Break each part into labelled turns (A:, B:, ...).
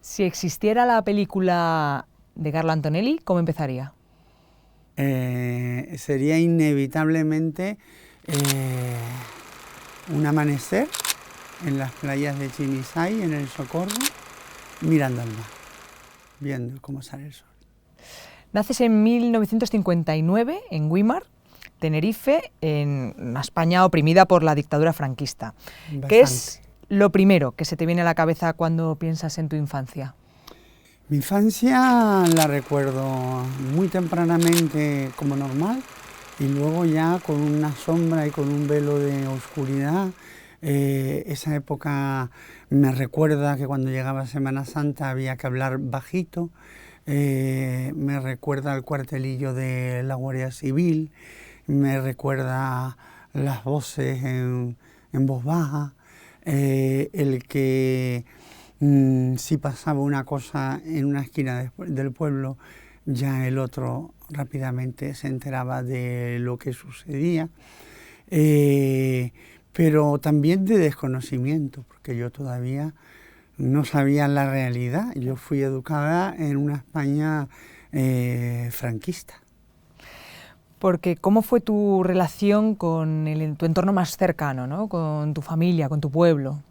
A: Si existiera la película de Carlo Antonelli, ¿cómo empezaría?
B: Sería inevitablemente un amanecer en las playas de Chimisay, en el Socorro, mirando al mar, viendo cómo sale el sol.
A: Naces en 1959 en Güímar, Tenerife, en una España oprimida por la dictadura franquista.
B: Bastante.
A: ¿Qué es lo primero que se te viene a la cabeza cuando piensas en tu infancia?
B: Mi infancia la recuerdo muy tempranamente como normal y luego ya con una sombra y con un velo de oscuridad. Esa época me recuerda que cuando llegaba Semana Santa había que hablar bajito. Me recuerda el cuartelillo de la Guardia Civil, me recuerda las voces en voz baja, el que si pasaba una cosa en una esquina del pueblo, ya el otro rápidamente se enteraba de lo que sucedía, pero también de desconocimiento, porque yo todavía no sabía la realidad. Yo fui educada en una España franquista.
A: Porque ¿cómo fue tu relación con tu entorno más cercano, ¿no? Con tu familia, con tu pueblo?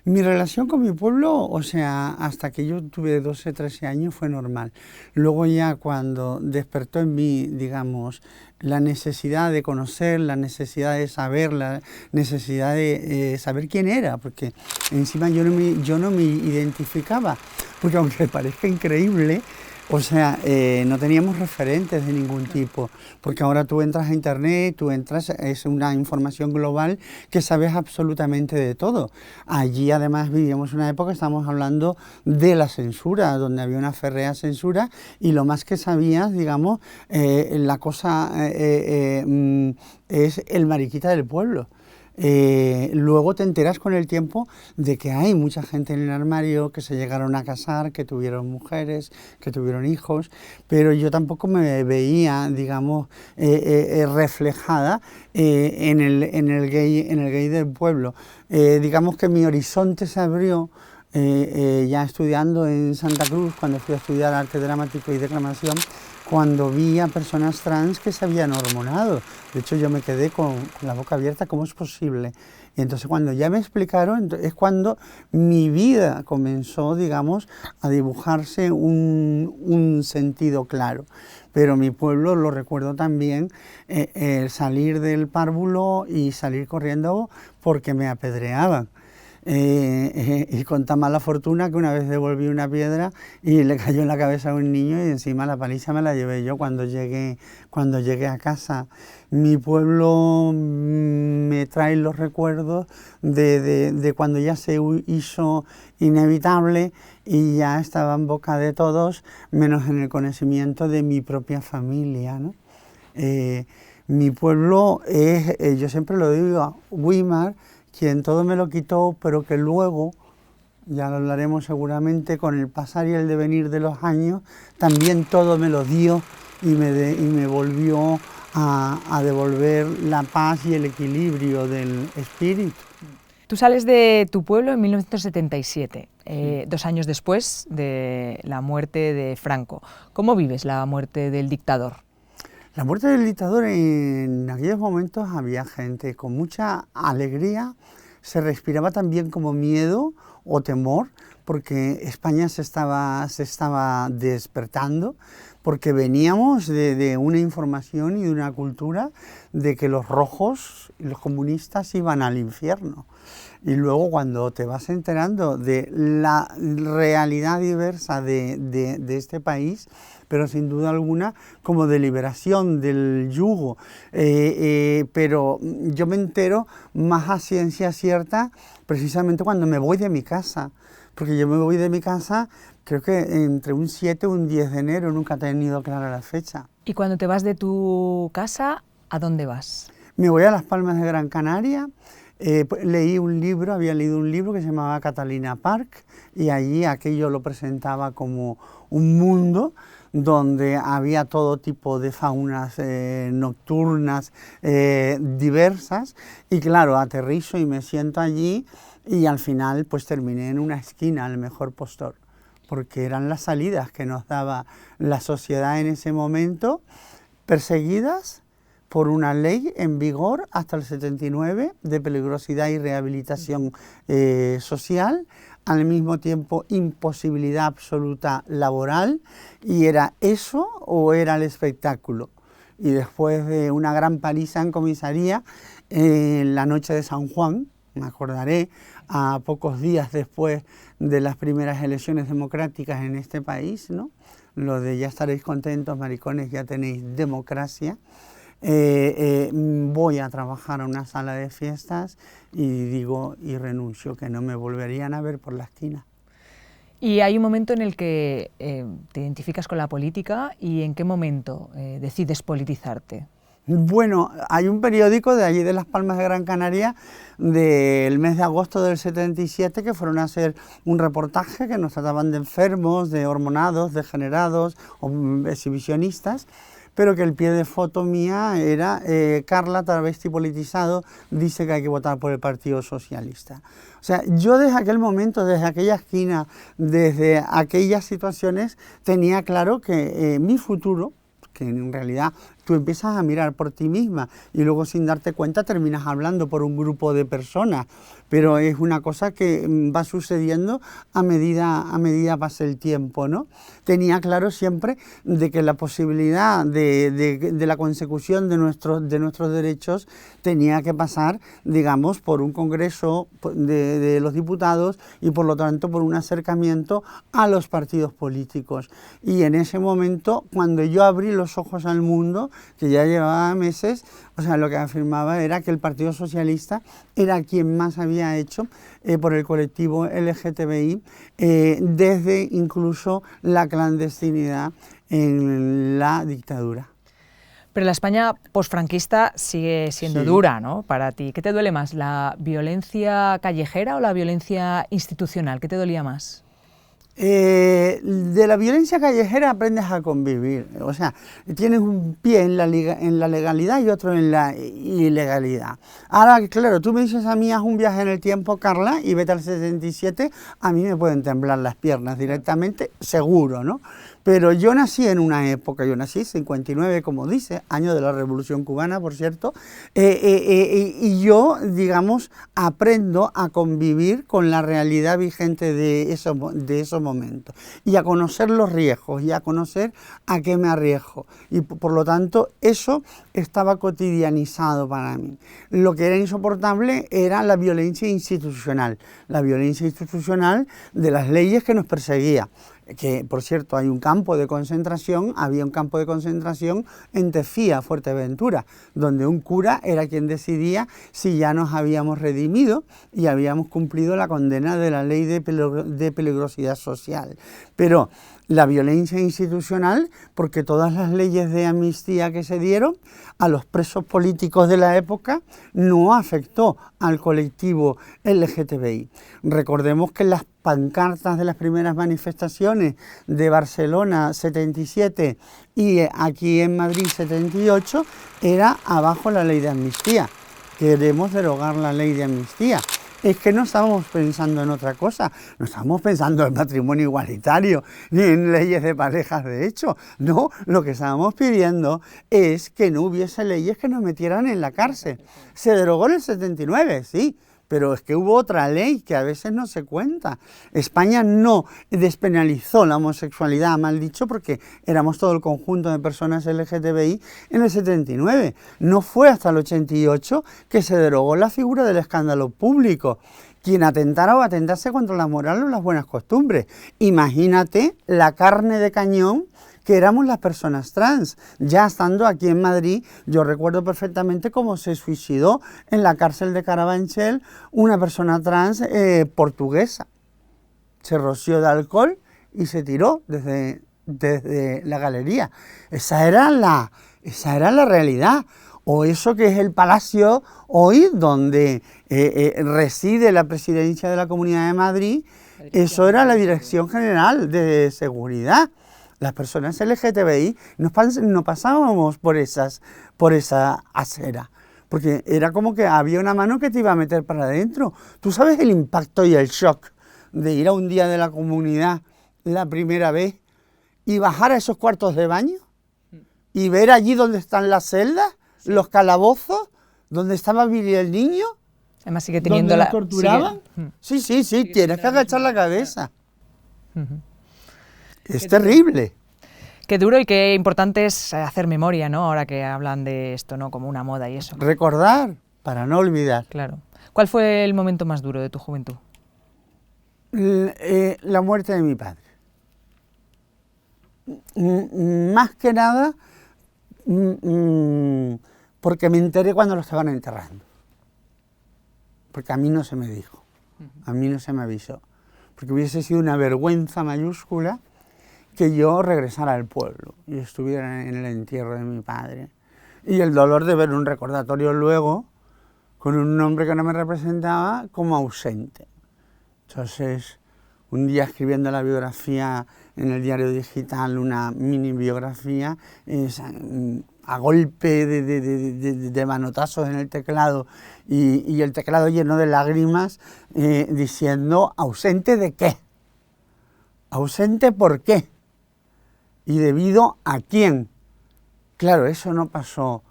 B: Mi relación con mi pueblo, o sea, hasta que yo tuve 12, 13 años fue normal. Luego ya cuando despertó en mí, digamos, la necesidad de conocer, la necesidad de saber, la necesidad de saber quién era, porque encima yo no me identificaba, porque aunque parezca increíble, o sea, no teníamos referentes de ningún tipo, porque ahora tú entras a internet, tú entras, es una información global que sabes absolutamente de todo. Allí además vivíamos una época, estamos hablando de la censura, donde había una férrea censura y lo más que sabías, digamos, la cosa es el mariquita del pueblo. Luego te enteras con el tiempo de que hay mucha gente en el armario que se llegaron a casar, que tuvieron mujeres, que tuvieron hijos, pero yo tampoco me veía, digamos, reflejada en el gay del pueblo. Digamos que mi horizonte se abrió ya estudiando en Santa Cruz, cuando fui a estudiar arte dramático y declamación, cuando vi a personas trans que se habían hormonado. De hecho, yo me quedé con la boca abierta, ¿cómo es posible? Y entonces cuando ya me explicaron, es cuando mi vida comenzó, digamos, a dibujarse un sentido claro. Pero mi pueblo lo recuerdo también, salir del párvulo y salir corriendo porque me apedreaban. Y con tan mala fortuna que una vez devolví una piedra y le cayó en la cabeza a un niño y encima la paliza me la llevé yo cuando llegué a casa. Mi pueblo me trae los recuerdos de cuando ya se hizo inevitable y ya estaba en boca de todos, menos en el conocimiento de mi propia familia, ¿no? Mi pueblo es, yo siempre lo digo, Güímar, quien todo me lo quitó, pero que luego, ya lo hablaremos seguramente, con el pasar y el devenir de los años, también todo me lo dio y me volvió a devolver la paz y el equilibrio del espíritu.
A: Tú sales de tu pueblo en 1977, 2 años después de la muerte de Franco. ¿Cómo vives la muerte del dictador?
B: La muerte del dictador, en aquellos momentos había gente con mucha alegría, se respiraba también como miedo o temor, porque España se estaba despertando, porque veníamos de una información y de una cultura de que los rojos y los comunistas iban al infierno. Y luego cuando te vas enterando de la realidad diversa de este país, pero sin duda alguna como de liberación del yugo, pero yo me entero más a ciencia cierta precisamente cuando me voy de mi casa, porque yo me voy de mi casa creo que entre un 7 y un 10 de enero, nunca he tenido clara la fecha.
A: Y cuando te vas de tu casa, ¿a dónde vas?
B: Me voy a Las Palmas de Gran Canaria. Leí un libro, había leído un libro que se llamaba Catalina Park y allí aquello lo presentaba como un mundo donde había todo tipo de faunas nocturnas diversas y claro, aterrizo y me siento allí y al final pues terminé en una esquina, al mejor postor. porque eran las salidas que nos daba la sociedad en ese momento, perseguidas por una ley en vigor hasta el 79 de peligrosidad y rehabilitación social, al mismo tiempo imposibilidad absoluta laboral, y era eso o era el espectáculo. Y después de una gran paliza en comisaría, en la noche de San Juan, me acordaré, a pocos días después de las primeras elecciones democráticas en este país, ¿no? Lo de ya estaréis contentos, maricones, ya tenéis democracia. Voy a trabajar a una sala de fiestas y digo y renuncio, que no me volverían a ver por la esquina.
A: Y hay un momento en el que te identificas con la política, y ¿en qué momento decides politizarte?
B: Bueno, hay un periódico de allí de Las Palmas de Gran Canaria del mes de agosto del 77 que fueron a hacer un reportaje que nos trataban de enfermos, de hormonados, degenerados o exhibicionistas, pero que el pie de foto mía era Carla, travesti politizado, dice que hay que votar por el Partido Socialista. O sea, yo desde aquel momento, desde aquella esquina, desde aquellas situaciones, tenía claro que mi futuro, que en realidad tú empiezas a mirar por ti misma y luego sin darte cuenta terminas hablando por un grupo de personas, pero es una cosa que va sucediendo a medida pasa el tiempo, ¿no? Tenía claro siempre de que la posibilidad de la consecución de nuestros derechos tenía que pasar, digamos, por un congreso de los diputados y por lo tanto por un acercamiento a los partidos políticos. Y en ese momento, cuando yo abrí los ojos al mundo, que ya llevaba meses, o sea, lo que afirmaba era que el Partido Socialista era quien más había hecho por el colectivo LGTBI, desde incluso la clandestinidad en la dictadura.
A: Pero la España posfranquista sigue siendo dura, ¿no?, para ti. ¿Qué te duele más, la violencia callejera o la violencia institucional? ¿Qué te dolía más?
B: De la violencia callejera aprendes a convivir, o sea, tienes un pie en la legalidad y otro en la ilegalidad. Ahora, claro, tú me dices a mí, haz un viaje en el tiempo, Carla, y vete al 77, a mí me pueden temblar las piernas directamente, seguro, ¿no? Pero yo nací en una época, yo nací en 59, como dice, año de la Revolución Cubana, por cierto, y yo, digamos, aprendo a convivir con la realidad vigente de esos momentos, y a conocer los riesgos, y a conocer a qué me arriesgo, y por lo tanto eso estaba cotidianizado para mí. Lo que era insoportable era la violencia institucional de las leyes que nos perseguía. Que, por cierto, hay un campo de concentración, había un campo de concentración en Tefía, Fuerteventura, donde un cura era quien decidía si ya nos habíamos redimido y habíamos cumplido la condena de la ley de peligrosidad social. Pero la violencia institucional, porque todas las leyes de amnistía que se dieron a los presos políticos de la época no afectó al colectivo LGTBI. Recordemos que las pancartas de las primeras manifestaciones de Barcelona 77 y aquí en Madrid 78 era abajo la ley de amnistía. Queremos derogar la ley de amnistía. Es que no estábamos pensando en otra cosa, no estábamos pensando en matrimonio igualitario, ni en leyes de parejas de hecho. No, lo que estábamos pidiendo es que no hubiese leyes que nos metieran en la cárcel. Se derogó en el 79, sí, pero es que hubo otra ley que a veces no se cuenta. España no despenalizó la homosexualidad, mal dicho, porque éramos todo el conjunto de personas LGTBI en el 79. No fue hasta el 88 que se derogó la figura del escándalo público, quien atentara o atentase contra la moral o las buenas costumbres. Imagínate la carne de cañón que éramos las personas trans. Ya estando aquí en Madrid, yo recuerdo perfectamente cómo se suicidó en la cárcel de Carabanchel una persona trans portuguesa. Se roció de alcohol y se tiró desde la galería. Esa era la realidad. O eso que es el Palacio hoy, donde reside la presidencia de la Comunidad de Madrid, eso era la Dirección General de Seguridad. Las personas LGTBI no pasábamos por esa acera, porque era como que había una mano que te iba a meter para adentro. Tú sabes el impacto y el shock de ir a un día de la comunidad la primera vez y bajar a esos cuartos de baño y ver allí donde están las celdas, los calabozos, donde estaba Billy el niño,
A: Además sigue teniendo
B: donde
A: la...
B: lo torturaban. Sí, tienes que agachar la cabeza. Es terrible.
A: Qué duro y qué importante es hacer memoria, ¿no? Ahora que hablan de esto, ¿no? Como una moda y eso.
B: Recordar para no olvidar.
A: Claro. ¿Cuál fue el momento más duro de tu juventud?
B: La muerte de mi padre. Más que nada porque me enteré cuando lo estaban enterrando. Porque a mí no se me dijo, a mí no se me avisó. Porque hubiese sido una vergüenza mayúscula que yo regresara al pueblo y estuviera en el entierro de mi padre. Y el dolor de ver un recordatorio luego con un nombre que no me representaba como ausente. Entonces, un día escribiendo la biografía en el diario digital, una mini biografía, a golpe de manotazos en el teclado y el teclado lleno de lágrimas, diciendo, ¿ausente de qué? ¿Ausente por qué? ¿Y debido a quién? Claro, eso no pasó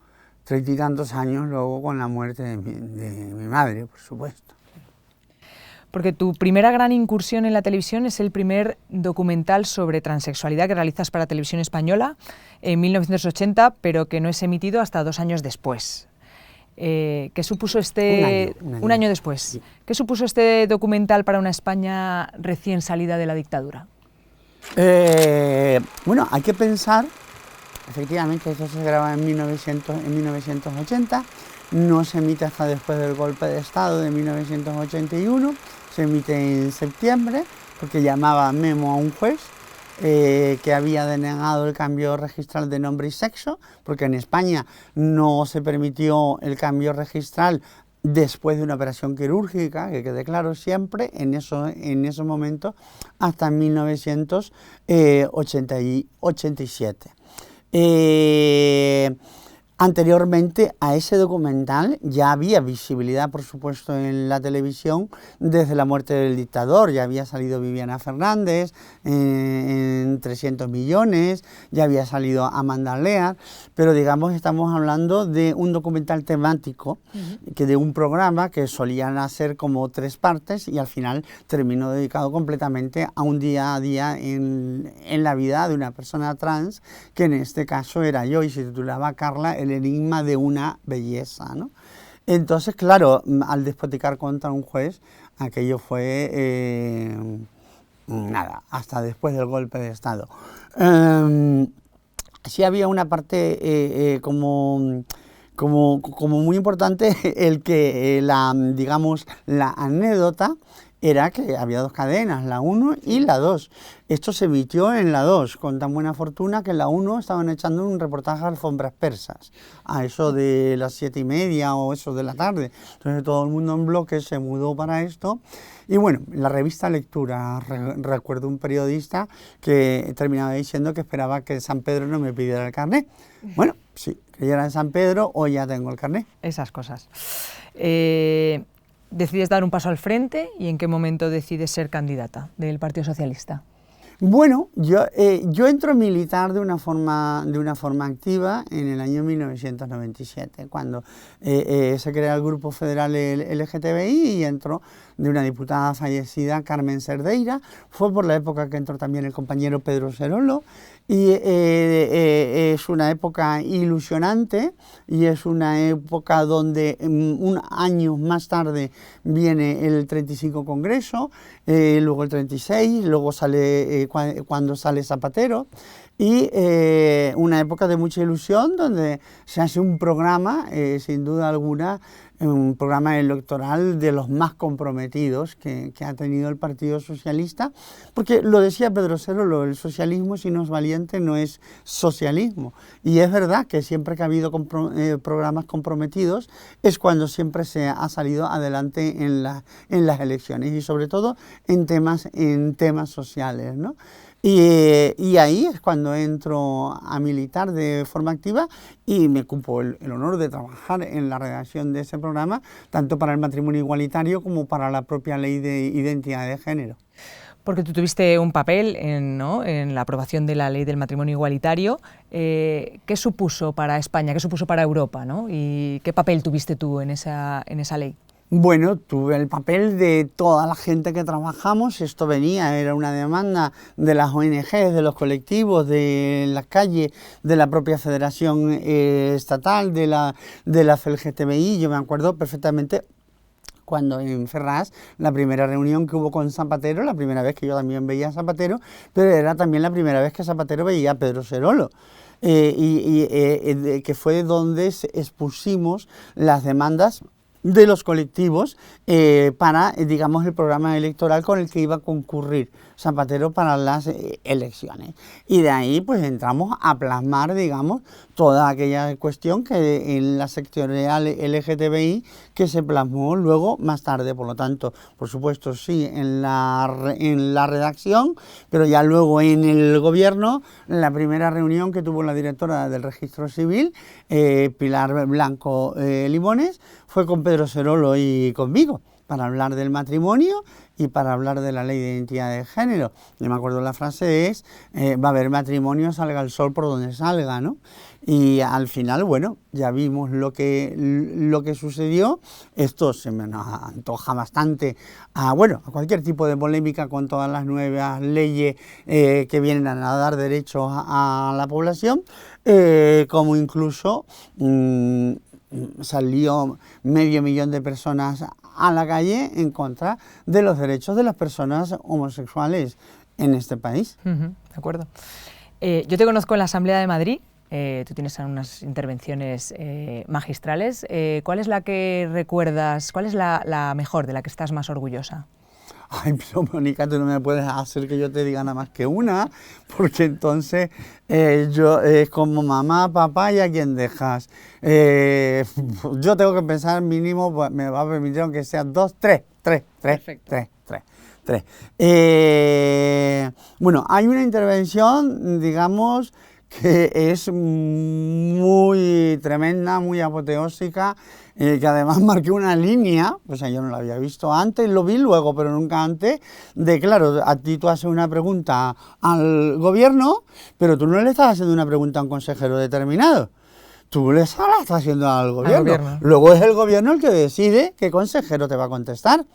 B: 30 y tantos años luego con la muerte de mi madre, por supuesto.
A: Porque tu primera gran incursión en la televisión es el primer documental sobre transexualidad que realizas para Televisión Española en 1980, pero que no es emitido hasta 2 años después. ¿Qué supuso un año después? Sí. ¿Qué supuso este documental para una España recién salida de la dictadura?
B: Bueno, hay que pensar, efectivamente, esto se graba en 1980, no se emite hasta después del golpe de Estado de 1981, se emite en septiembre, porque llamaba memo a un juez que había denegado el cambio registral de nombre y sexo, porque en España no se permitió el cambio registral después de una operación quirúrgica, que quede claro siempre, en esos momentos, hasta 1987. Anteriormente a ese documental ya había visibilidad, por supuesto, en la televisión desde la muerte del dictador. Ya había salido Viviana Fernández en 300 millones, ya había salido Amanda Lear, pero digamos estamos hablando de un documental temático, que de un programa que solían hacer como 3 partes y al final terminó dedicado completamente a un día a día en la vida de una persona trans, que en este caso era yo y se titulaba Carla, el enigma de una belleza, ¿no? Entonces, claro, al despoticar contra un juez, aquello fue nada, hasta después del golpe de Estado. Sí había una parte como muy importante, el que digamos, la anécdota era que había 2 cadenas, la 1 y la 2. Esto se emitió en la 2, con tan buena fortuna que en la 1 estaban echando un reportaje a alfombras persas, a eso de las 7:30 o eso de la tarde. Entonces todo el mundo en bloque se mudó para esto. Y bueno, en la revista Lectura recuerdo un periodista que terminaba diciendo que esperaba que San Pedro no me pidiera el carnet. Bueno, sí, que ya era en San Pedro, hoy ya tengo el carnet.
A: Esas cosas. ¿Decides dar un paso al frente y en qué momento decides ser candidata del Partido Socialista?
B: Bueno, yo entro a militar de una forma activa en el año 1997, cuando se crea el Grupo Federal LGTBI y entró de una diputada fallecida, Carmen Cerdeira. Fue por la época que entró también el compañero Pedro Serolo, y es una época ilusionante y es una época donde un año más tarde viene el 35 Congreso, luego el 36, luego sale cuando sale Zapatero, y una época de mucha ilusión donde se hace un programa, sin duda alguna, un programa electoral de los más comprometidos que ha tenido el Partido Socialista, porque lo decía Pedro Serolo, el socialismo si no es valiente no es socialismo, y es verdad que siempre que ha habido programas comprometidos es cuando siempre se ha salido adelante en las elecciones, y sobre todo en temas sociales, ¿no? Y ahí es cuando entro a militar de forma activa y me cupo el honor de trabajar en la redacción de ese programa, tanto para el matrimonio igualitario como para la propia ley de identidad de género.
A: Porque tú tuviste un papel ¿no? en la aprobación de la ley del matrimonio igualitario. ¿Qué supuso para España, qué supuso para Europa, ¿no? ¿Y qué papel tuviste tú en esa ley?
B: Bueno, tuve el papel de toda la gente que trabajamos. Esto era una demanda de las ONG, de los colectivos, de las calles, de la propia Federación Estatal, de la CLGTBI. Yo me acuerdo perfectamente cuando en Ferraz, la primera reunión que hubo con Zapatero, la primera vez que yo también veía a Zapatero, pero era también la primera vez que Zapatero veía a Pedro Serolo. Que fue donde expusimos las demandas de los colectivos para, digamos, el programa electoral con el que iba a concurrir Zapatero para las elecciones. Y de ahí, pues, entramos a plasmar, digamos, toda aquella cuestión que en la sectorial LGTBI que se plasmó luego más tarde. Por lo tanto, por supuesto, sí, en la redacción, pero ya luego en el gobierno, la primera reunión que tuvo la directora del Registro Civil, Pilar Blanco Limones, fue con Pedro Serolo y conmigo, para hablar del matrimonio y para hablar de la ley de identidad de género. Yo me acuerdo la frase es, va a haber matrimonio, salga el sol por donde salga, ¿no? Y al final, bueno, ya vimos lo que sucedió. Esto se me antoja bastante a cualquier tipo de polémica con todas las nuevas leyes que vienen a dar derechos a la población, como incluso salió 500.000 de personas a la calle en contra de los derechos de las personas homosexuales en este país.
A: De acuerdo. Yo te conozco en la Asamblea de Madrid. Tú tienes unas intervenciones magistrales. ¿Cuál es la que recuerdas? ¿Cuál es la mejor, de la que estás más orgullosa?
B: Ay, pero Mónica, tú no me puedes hacer que yo te diga nada más que una, porque entonces yo es como mamá, papá y a quién dejas. Yo tengo que pensar mínimo, pues, me va a permitir aunque sean 2, 3.
A: Perfecto.
B: Bueno, hay una intervención, digamos, que es muy tremenda, muy apoteósica, que además marcó una línea, o sea, yo no la había visto antes, lo vi luego, pero nunca antes, de claro, a ti tú haces una pregunta al gobierno, pero tú no le estás haciendo una pregunta a un consejero determinado. Tú le estás haciendo al gobierno. Luego es el gobierno el que decide qué consejero te va a contestar.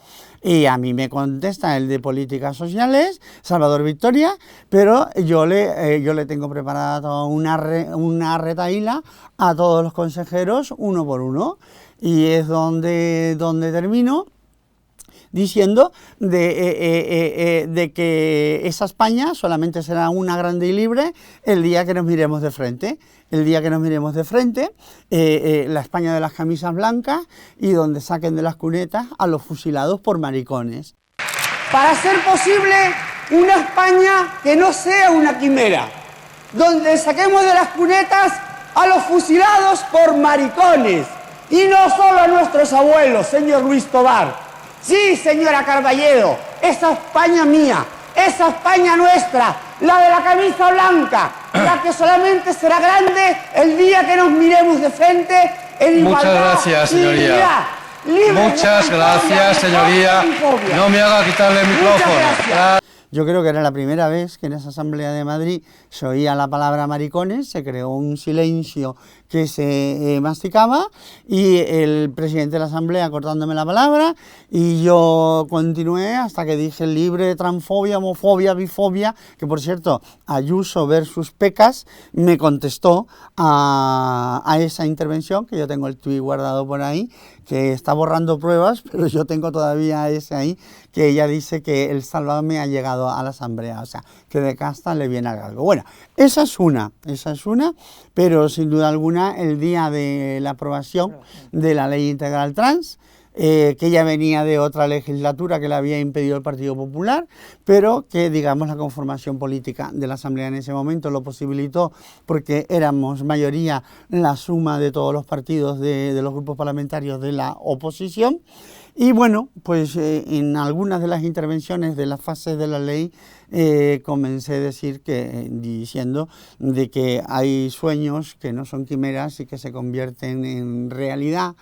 B: Y a mí me contesta el de Políticas Sociales, Salvador Victoria, pero yo le tengo preparada toda una retahíla a todos los consejeros, uno por uno. Y es donde termino diciendo de que esa España solamente será una grande y libre el día que nos miremos de frente. El día que nos miremos de frente, la España de las camisas blancas y donde saquen de las cunetas a los fusilados por maricones.
C: Para hacer posible una España que no sea una quimera, donde saquemos de las cunetas a los fusilados por maricones, y no solo a nuestros abuelos, señor Luis Tobar. Sí, señora Carballedo, esa España mía, esa España nuestra, la de la camisa blanca, la que solamente será grande el día que nos miremos de frente en igualdad.
D: Muchas gracias, señoría. Muchas gracias, señoría. No me haga quitarle el micrófono.
B: Yo creo que era la primera vez que en esa Asamblea de Madrid se oía la palabra maricones, se creó un silencio que se masticaba y el presidente de la Asamblea cortándome la palabra y yo continué hasta que dije libre, transfobia, homofobia, bifobia, que por cierto Ayuso versus Pecas me contestó a esa intervención, que yo tengo el tuit guardado por ahí, que está borrando pruebas, pero yo tengo todavía ese ahí, que ella dice que el Sálvame ha llegado a la Asamblea, o sea, que de casta le viene algo. Bueno, esa es una, pero sin duda alguna el día de la aprobación de la ley integral trans, que ya venía de otra legislatura que le había impedido el Partido Popular, pero que, digamos, la conformación política de la Asamblea en ese momento lo posibilitó porque éramos mayoría la suma de todos los partidos de los grupos parlamentarios de la oposición. Y bueno, pues en algunas de las intervenciones de las fases de la ley comencé a decir diciendo de que hay sueños que no son quimeras y que se convierten en realidad.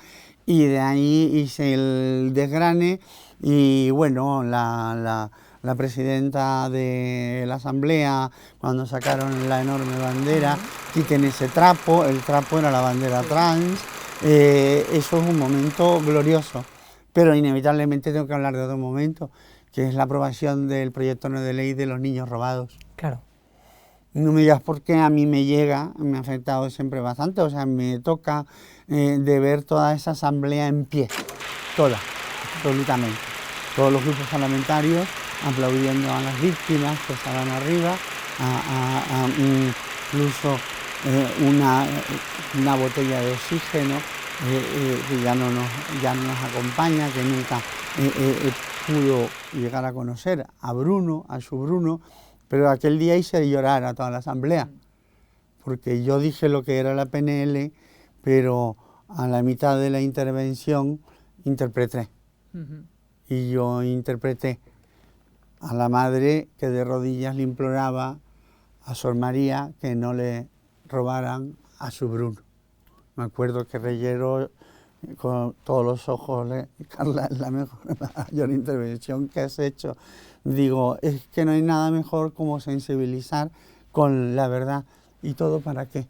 B: Y de ahí hice el desgrane y bueno, la la presidenta de la Asamblea, cuando sacaron la enorme bandera, quiten ese trapo, el trapo era la bandera trans. Eso es un momento glorioso, pero inevitablemente tengo que hablar de otro momento, que es la aprobación del proyecto de ley de los niños robados.
A: Claro.
B: No me digas por qué, a mí me llega, me ha afectado siempre bastante, o sea, me toca de ver toda esa asamblea en pie, toda, absolutamente. Todos los grupos parlamentarios aplaudiendo a las víctimas que estaban arriba, incluso una botella de oxígeno que ya no nos acompaña, que nunca pudo llegar a conocer a Bruno, a su Bruno, pero aquel día hice llorar a toda la asamblea, porque yo dije lo que era la PNL, pero a la mitad de la intervención interpreté. Y yo interpreté a la madre que de rodillas le imploraba a Sor María que no le robaran a su Bruno. Me acuerdo que Reyero, con todos los ojos, Carla, es la mayor intervención que has hecho. Digo, es que no hay nada mejor como sensibilizar con la verdad. ¿Y todo para qué?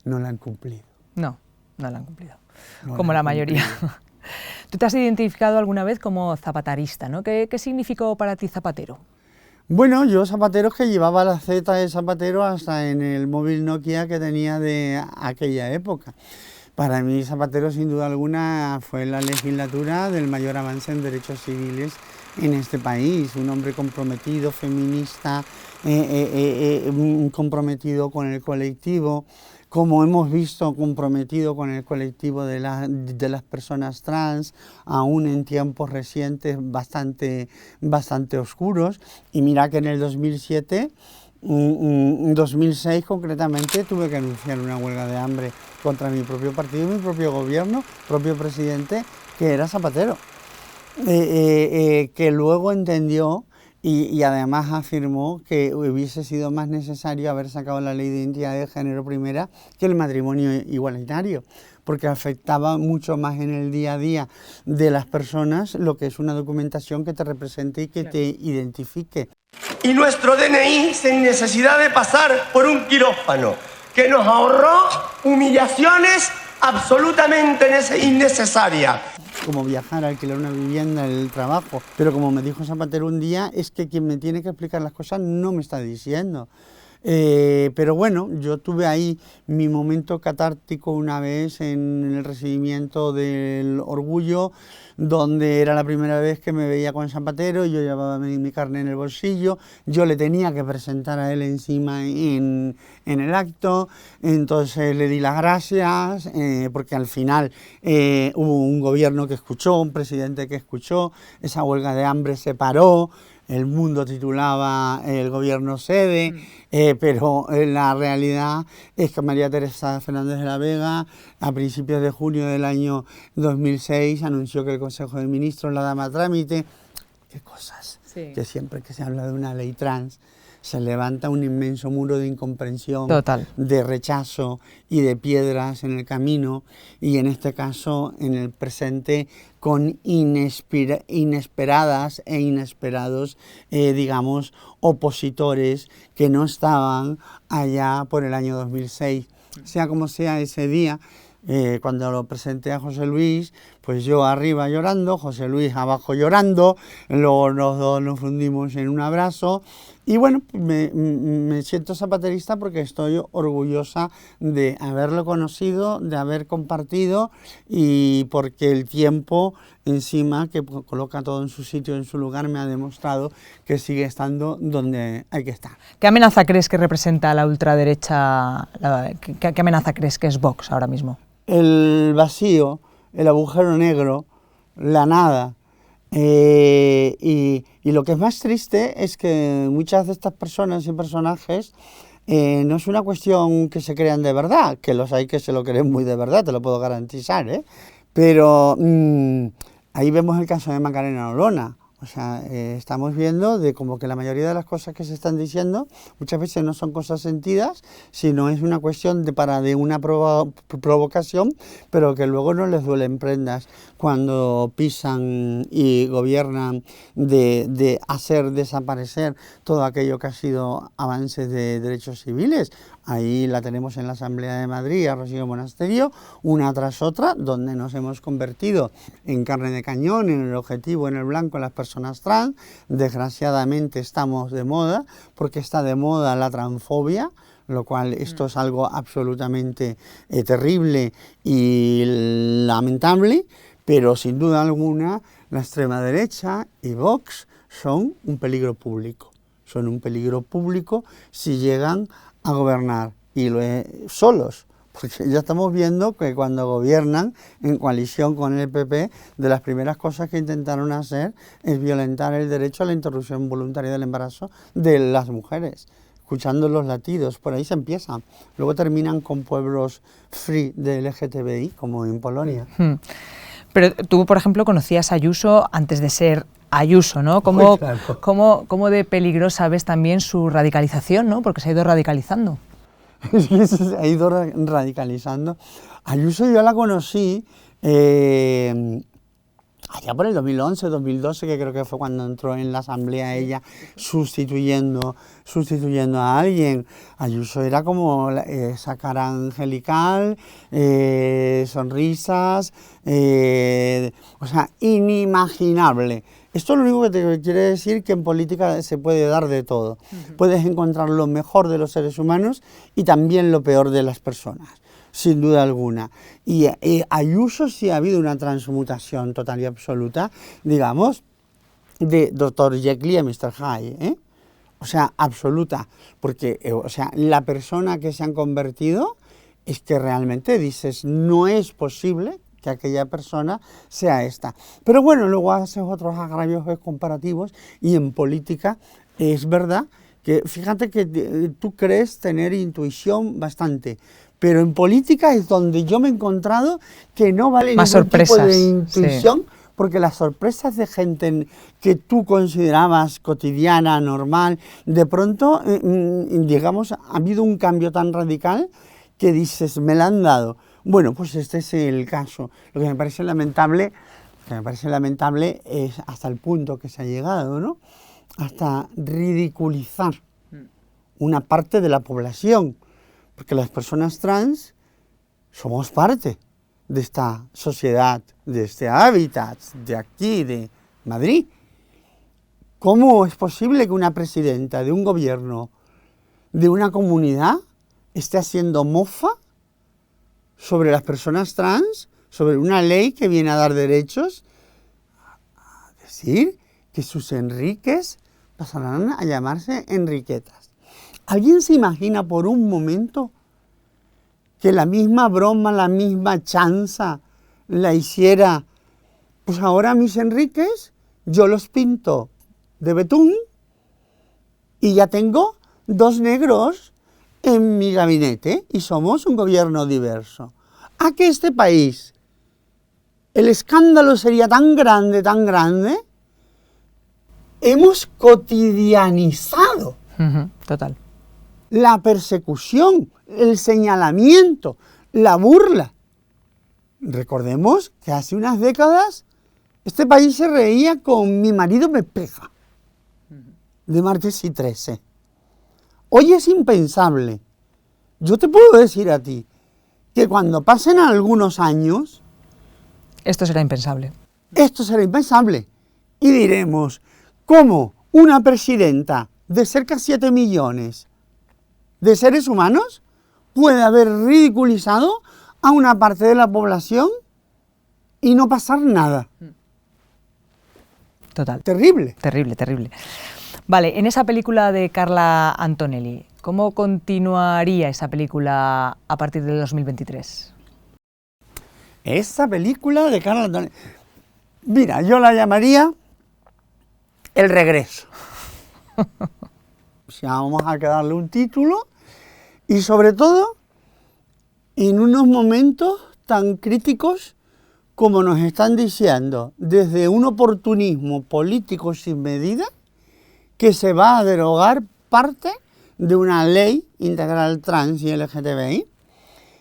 B: No la han cumplido.
A: No la han cumplido. No como la mayoría. ¿Tú te has identificado alguna vez como zapatarista, ¿no? ¿Qué significó para ti Zapatero?
B: Bueno, yo Zapatero es que llevaba la Z de Zapatero hasta en el móvil Nokia que tenía de aquella época. Para mí Zapatero sin duda alguna fue la legislatura del mayor avance en derechos civiles en este país, un hombre comprometido, feminista, comprometido con el colectivo, como hemos visto, comprometido con el colectivo de las personas trans, aún en tiempos recientes bastante oscuros. Y mira que en el 2007, 2006 concretamente, tuve que anunciar una huelga de hambre contra mi propio partido, mi propio gobierno, propio presidente, que era Zapatero, que luego entendió y además afirmó que hubiese sido más necesario haber sacado la ley de identidad de género primera que el matrimonio igualitario, porque afectaba mucho más en el día a día de las personas lo que es una documentación que te represente y que te identifique.
C: Y nuestro DNI sin necesidad de pasar por un quirófano, que nos ahorró humillaciones absolutamente innecesarias.
B: Como viajar, alquilar una vivienda, el trabajo. Pero como me dijo Zapatero un día, es que quien me tiene que explicar las cosas no me está diciendo. Pero bueno, yo tuve ahí mi momento catártico una vez en el recibimiento del Orgullo, donde era la primera vez que me veía con Zapatero, yo llevaba mi carne en el bolsillo, yo le tenía que presentar a él encima en el acto, entonces le di las gracias, porque al final hubo un gobierno que escuchó, un presidente que escuchó, esa huelga de hambre se paró. El Mundo titulaba El gobierno cede, pero la realidad es que María Teresa Fernández de la Vega, a principios de junio del año 2006, anunció que el Consejo de Ministros la daba a trámite. Qué cosas, sí. Que siempre que se habla de una ley trans se levanta un inmenso muro de incomprensión, total, de rechazo y de piedras en el camino, y en este caso, en el presente, con inesperadas e inesperados, digamos, opositores que no estaban allá por el año 2006. Sea como sea ese día, cuando lo presenté a José Luis, pues yo arriba llorando, José Luis abajo llorando, luego los dos nos fundimos en un abrazo. Y bueno, me siento zapaterista porque estoy orgullosa de haberlo conocido, de haber compartido, y porque el tiempo encima, que coloca todo en su sitio, en su lugar, me ha demostrado que sigue estando donde hay que estar.
A: ¿Qué amenaza crees que representa la ultraderecha? ¿Qué amenaza crees que es Vox ahora mismo?
B: El vacío, el agujero negro, la nada. Y lo que es más triste es que muchas de estas personas y personajes no es una cuestión que se crean de verdad, que los hay que se lo creen muy de verdad, te lo puedo garantizar, pero ahí vemos el caso de Macarena Olona. O sea, estamos viendo de como que la mayoría de las cosas que se están diciendo muchas veces no son cosas sentidas, sino es una cuestión de una provocación, pero que luego no les duelen prendas. cuando pisan y gobiernan de hacer desaparecer todo aquello que ha sido avances de derechos civiles. Ahí la tenemos en la Asamblea de Madrid, a Rocío Monasterio, una tras otra, donde nos hemos convertido en carne de cañón, en el objetivo, en el blanco, en las personas trans. Desgraciadamente estamos de moda, porque está de moda la transfobia, lo cual esto es algo absolutamente terrible y lamentable, pero sin duda alguna la extrema derecha y Vox son un peligro público. Son un peligro público si llegan a gobernar y solos, porque ya estamos viendo que cuando gobiernan en coalición con el PP, de las primeras cosas que intentaron hacer es violentar el derecho a la interrupción voluntaria del embarazo de las mujeres, escuchando los latidos, por ahí se empieza. Luego terminan con pueblos free de LGTBI, como en Polonia.
A: Pero tú, por ejemplo, conocías a Ayuso antes de ser Ayuso, ¿no? ¿Cómo,
B: Claro.
A: cómo de peligrosa ves también su radicalización, ¿no? Porque se ha ido radicalizando.
B: Sí, se ha ido radicalizando. Ayuso yo la conocí allá por el 2011, 2012, que creo que fue cuando entró en la asamblea ella sustituyendo a alguien. Ayuso era como esa cara angelical, sonrisas, o sea, inimaginable. Esto lo único que te quiere decir que en política se puede dar de todo. Puedes encontrar lo mejor de los seres humanos y también lo peor de las personas, sin duda alguna. Y Ayuso sí ha habido una transmutación total y absoluta, digamos, de Dr. Jekyll a Mr. Hyde, ¿eh? O sea, absoluta, porque o sea, la persona que se han convertido es que realmente dices, no es posible que aquella persona sea esta. Pero bueno, luego haces otros agravios comparativos y en política es verdad que, fíjate que tú crees tener intuición bastante, pero en política es donde yo me he encontrado que no vale
A: más
B: ningún tipo
A: sorpresas,
B: de intuición,
A: sí.
B: Porque las sorpresas de gente que tú considerabas cotidiana, normal, de pronto, digamos, ha habido un cambio tan radical que dices, me la han dado. Bueno, pues este es el caso. Lo que me parece lamentable es hasta el punto que se ha llegado, ¿no? Hasta ridiculizar una parte de la población, porque las personas trans somos parte de esta sociedad, de este hábitat, de aquí, de Madrid. ¿Cómo es posible que una presidenta de un gobierno, de una comunidad, esté haciendo mofa sobre las personas trans, sobre una ley que viene a dar derechos, a decir que sus Enriques pasarán a llamarse Enriquetas? ¿Alguien se imagina por un momento que la misma broma, la misma chanza la hiciera? Pues ahora mis Enriques yo los pinto de betún y ya tengo 2 negros en mi gabinete y somos un gobierno diverso. ¿A que este país el escándalo sería tan grande, hemos cotidianizado
A: Total.
B: la persecución, el señalamiento, la burla? Recordemos que hace unas décadas este país se reía con Mi marido me pega, de Martes y 13. Hoy es impensable. Yo te puedo decir a ti que cuando pasen algunos años,
A: Esto será impensable.
B: esto será impensable. Y diremos, ¿cómo una presidenta de cerca de 7 millones de seres humanos puede haber ridiculizado a una parte de la población y no pasar nada?
A: Total.
B: Terrible.
A: Terrible, terrible. Vale, en esa película de Carla Antonelli, ¿cómo continuaría esa película a partir del 2023?
B: Esa película de Carla Antonelli, mira, yo la llamaría El regreso. O sea, vamos a darle un título y sobre todo en unos momentos tan críticos como nos están diciendo, desde un oportunismo político sin medida, que se va a derogar parte de una ley integral trans y LGTBI,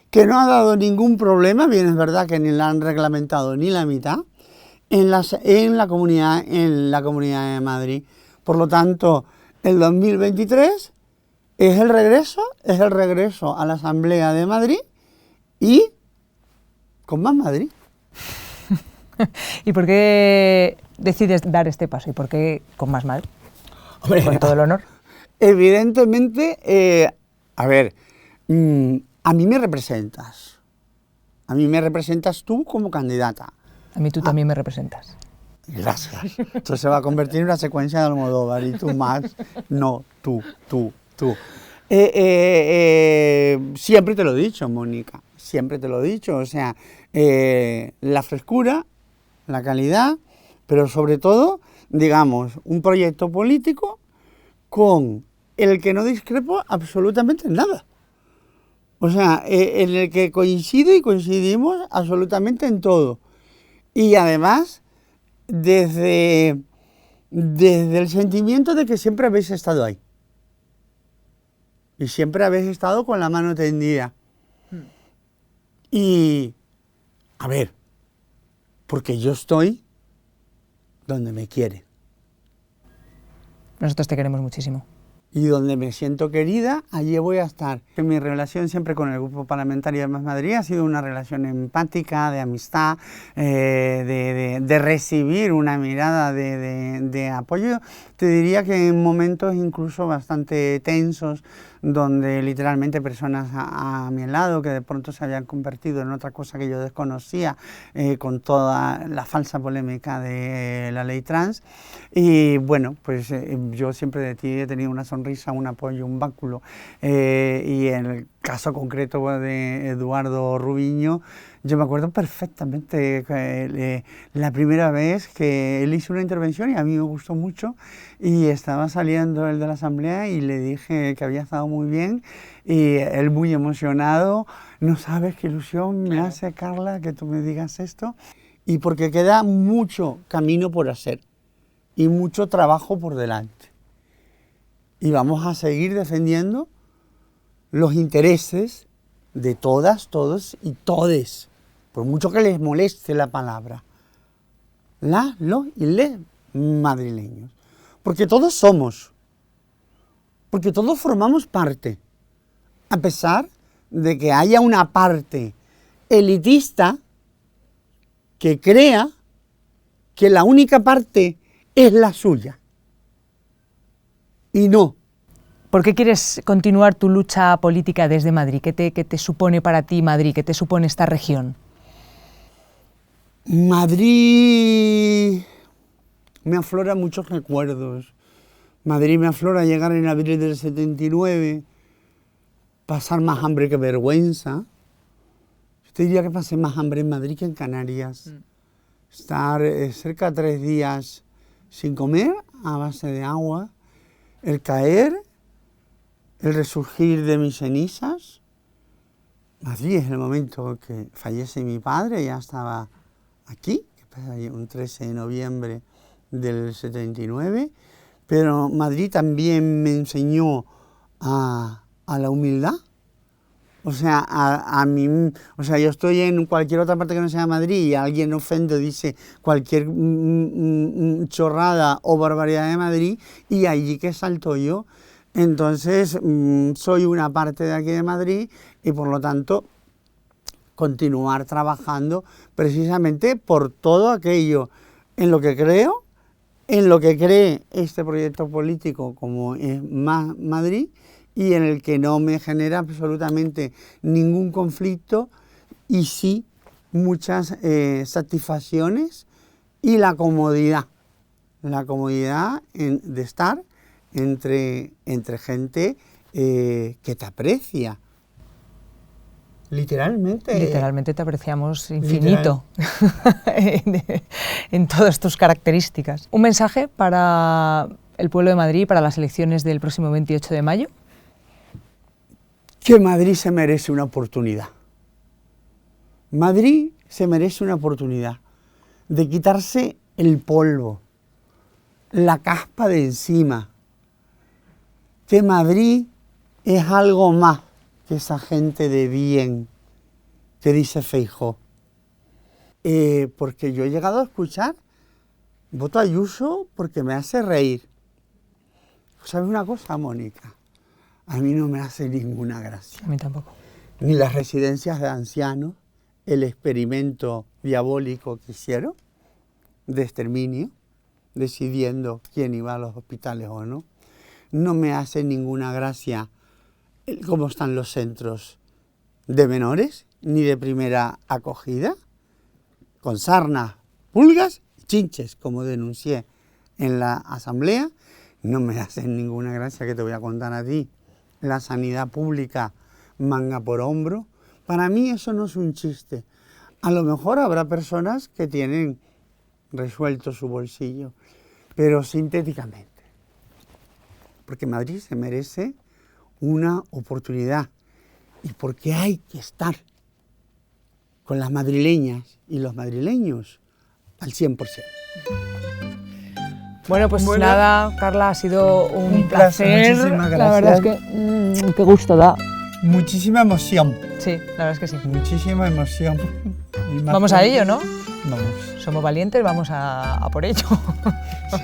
B: que no ha dado ningún problema, bien es verdad que ni la han reglamentado ni la mitad, en la comunidad de Madrid. Por lo tanto, el 2023 es el regreso a la Asamblea de Madrid y con más Madrid.
A: ¿Y por qué decides dar este paso? ¿Y por qué con más Madrid?
B: Hombre,
A: con todo el honor.
B: Evidentemente, a mí me representas. A mí me representas tú como candidata.
A: A mí tú también me representas.
B: Gracias. Esto se va a convertir en una secuencia de Almodóvar y tú más. No, tú. Siempre te lo he dicho, Mónica. Siempre te lo he dicho. O sea, la frescura, la calidad, pero sobre todo, digamos, un proyecto político con el que no discrepo absolutamente en nada. O sea, en el que coincido y coincidimos absolutamente en todo. Y además, desde el sentimiento de que siempre habéis estado ahí. Y siempre habéis estado con la mano tendida. Y, a ver, porque yo estoy donde me quiere.
A: Nosotros te queremos muchísimo.
B: Y donde me siento querida, allí voy a estar. Mi relación siempre con el Grupo Parlamentario de Más Madrid ha sido una relación empática, de amistad, de recibir una mirada de apoyo. Te diría que en momentos incluso bastante tensos, donde literalmente personas a mi lado que de pronto se habían convertido en otra cosa que yo desconocía, con toda la falsa polémica de la ley trans. Y bueno, pues yo siempre de ti he tenido una sonrisa, un apoyo, un báculo. Y en el caso concreto de Eduardo Rubiño, yo me acuerdo perfectamente la primera vez que él hizo una intervención y a mí me gustó mucho, y estaba saliendo él de la asamblea y le dije que había estado muy bien y él muy emocionado. No sabes qué ilusión me hace, Carla, que tú me digas esto, y porque queda mucho camino por hacer y mucho trabajo por delante. Y vamos a seguir defendiendo los intereses de todas, todos y todes, por mucho que les moleste la palabra, los y les madrileños. Porque todos somos, porque todos formamos parte, a pesar de que haya una parte elitista que crea que la única parte es la suya. Y no.
A: ¿Por qué quieres continuar tu lucha política desde Madrid? ¿Qué te supone para ti Madrid? ¿Qué te supone esta región?
B: Madrid me aflora muchos recuerdos. Madrid me aflora llegar en abril del 79, pasar más hambre que vergüenza. Yo te diría que pasé más hambre en Madrid que en Canarias. Estar cerca de 3 días sin comer, a base de agua, el caer, el resurgir de mis cenizas. Madrid es el momento que fallece mi padre, ya estaba aquí, un 13 de noviembre del 79, pero Madrid también me enseñó a la humildad. O sea, yo estoy en cualquier otra parte que no sea Madrid y alguien ofende o dice cualquier chorrada o barbaridad de Madrid, y allí que salto yo. Entonces, soy una parte de aquí de Madrid y por lo tanto continuar trabajando precisamente por todo aquello en lo que creo, en lo que cree este proyecto político como es Más Madrid, y en el que no me genera absolutamente ningún conflicto y sí muchas satisfacciones y la comodidad de estar entre gente que te aprecia. Literalmente.
A: Literalmente te apreciamos infinito en todas tus características. ¿Un mensaje para el pueblo de Madrid, para las elecciones del próximo 28 de mayo?
B: Que Madrid se merece una oportunidad. Madrid se merece una oportunidad de quitarse el polvo, la caspa de encima. Que Madrid es algo más que esa gente de bien que dice Feijóo. porque yo he llegado a escuchar, voto a Ayuso porque me hace reír. ¿Sabes una cosa, Mónica? A mí no me hace ninguna gracia.
A: A mí tampoco.
B: Ni las residencias de ancianos, el experimento diabólico que hicieron de exterminio, decidiendo quién iba a los hospitales o no. No me hace ninguna gracia cómo están los centros de menores, ni de primera acogida, con sarnas, pulgas y chinches, como denuncié en la asamblea. No me hacen ninguna gracia, que te voy a contar a ti, la sanidad pública manga por hombro. Para mí eso no es un chiste. A lo mejor habrá personas que tienen resuelto su bolsillo, pero sintéticamente. Porque Madrid se merece una oportunidad y porque hay que estar con las madrileñas y los madrileños al 100%.
A: Bueno, pues nada, Carla, ha sido un placer.
B: Muchísimas gracias.
A: La verdad es que qué gusto da.
B: Muchísima emoción.
A: Sí, la verdad es que sí.
B: Muchísima emoción.
A: Vamos a ello, ¿no?
B: Vamos.
A: Somos valientes, vamos a por ello.
B: Sí.